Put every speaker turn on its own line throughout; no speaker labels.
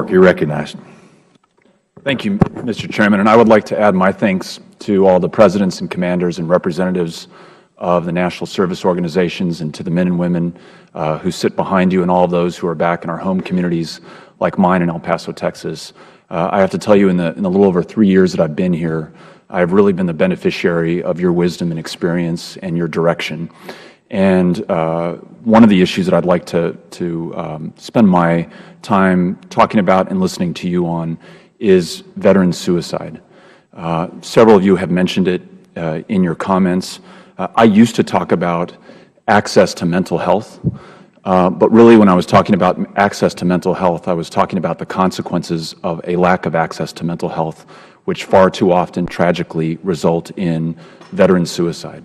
You're recognized.
Thank you, Mr. Chairman, and I would like to add my thanks to all the presidents and commanders and representatives of the national service organizations and to the men and women who sit behind you and all of those who are back in our home communities like mine in El Paso, Texas. I have to tell you, in the little over 3 years that I've been here, I've really been the beneficiary of your wisdom and experience and your direction. And one of the issues that I'd like to spend my time talking about and listening to you on is veteran suicide. Several of you have mentioned it in your comments. I used to talk about access to mental health, but really when I was talking about access to mental health, I was talking about the consequences of a lack of access to mental health, which far too often tragically result in veteran suicide.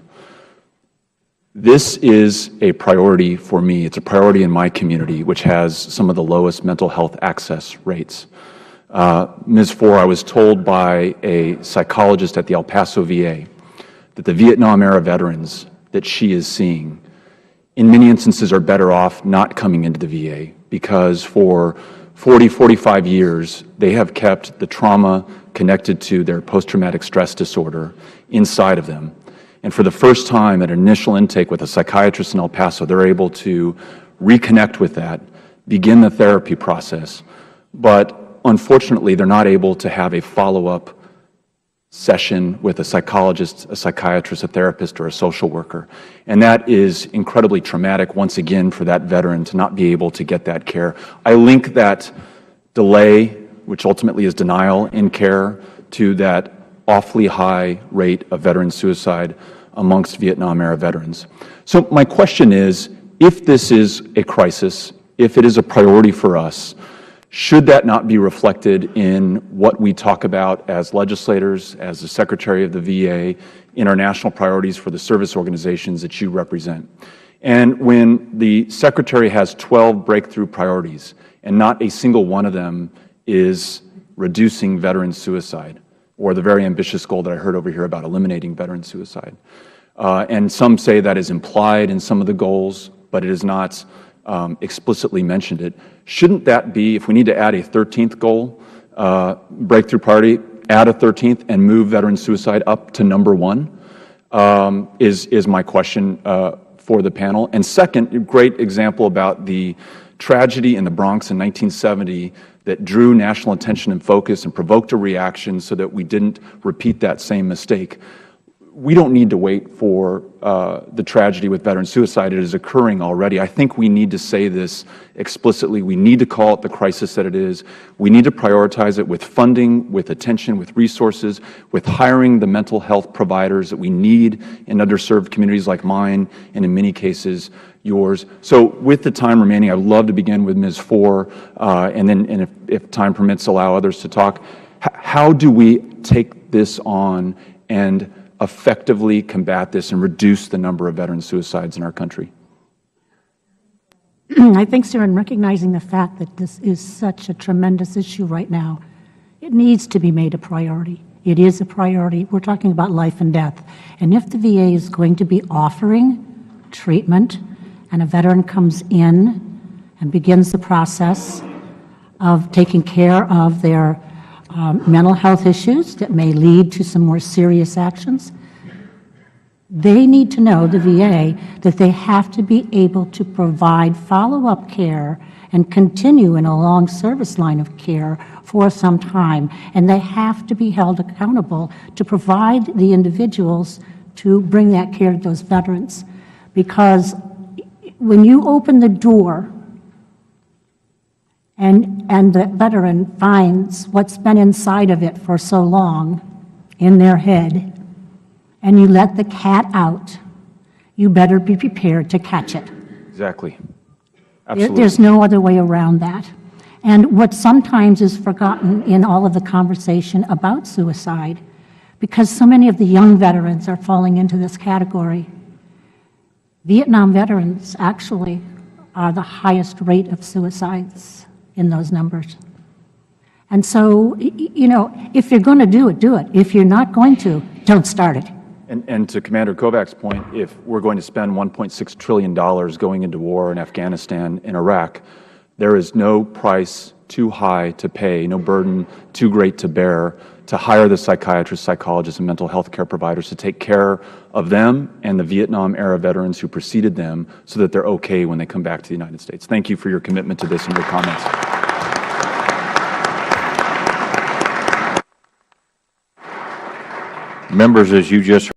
This is a priority for me. It's a priority in my community, which has some of the lowest mental health access rates. Ms. Fore, I was told by a psychologist at the El Paso VA that the Vietnam-era veterans that she is seeing, in many instances, are better off not coming into the VA because for 40, 45 years, they have kept the trauma connected to their post-traumatic stress disorder inside of them. And for the first time at initial intake with a psychiatrist in El Paso, they're able to reconnect with that, begin the therapy process. But unfortunately, they're not able to have a follow-up session with a psychologist, a psychiatrist, a therapist, or a social worker. And that is incredibly traumatic, once again, for that veteran to not be able to get that care. I link that delay, which ultimately is denial in care, to that awfully high rate of veteran suicide amongst Vietnam-era veterans. So my question is, if this is a crisis, if it is a priority for us, should that not be reflected in what we talk about as legislators, as the Secretary of the VA, in our national priorities for the service organizations that you represent? And when the Secretary has 12 breakthrough priorities and not a single one of them is reducing veteran suicide, or the very ambitious goal that I heard over here about eliminating veteran suicide. And some say that is implied in some of the goals, but it is not explicitly mentioned it. Shouldn't that be, if we need to add a 13th goal, breakthrough priority, add a 13th and move veteran suicide up to number 1, is my question for the panel. And second, a great example about the tragedy in the Bronx in 1970 that drew national attention and focus and provoked a reaction so that we didn't repeat that same mistake. We don't need to wait for the tragedy with veteran suicide. It is occurring already. I think we need to say this explicitly. We need to call it the crisis that it is. We need to prioritize it with funding, with attention, with resources, with hiring the mental health providers that we need in underserved communities like mine, and in many cases, yours. So with the time remaining, I'd love to begin with Ms. Fore, and then if time permits, allow others to talk. How do we take this on and effectively combat this and reduce the number of veteran suicides in our country?
I think, sir, in recognizing the fact that this is such a tremendous issue right now, it needs to be made a priority. It is a priority. We're talking about life and death. And if the VA is going to be offering treatment and a veteran comes in and begins the process of taking care of their mental health issues that may lead to some more serious actions, they need to know, the VA, that they have to be able to provide follow-up care and continue in a long service line of care for some time. And they have to be held accountable to provide the individuals to bring that care to those veterans. Because when you open the door and the veteran finds what's been inside of it for so long in their head, and you let the cat out, you better be prepared to catch it.
Exactly. Absolutely.
There's no other way around that. And what sometimes is forgotten in all of the conversation about suicide, because so many of the young veterans are falling into this category, Vietnam veterans actually are the highest rate of suicides in those numbers. And so, you know, if you're going to do it, do it. If you're not going to, don't start it.
And to Commander Kovac's point, if we're going to spend $1.6 trillion going into war in Afghanistan and Iraq, there is no price too high to pay, no burden too great to bear, to hire the psychiatrists, psychologists, and mental health care providers to take care of them and the Vietnam-era veterans who preceded them so that they're okay when they come back to the United States. Thank you for your commitment to this and your comments.
Members, as you just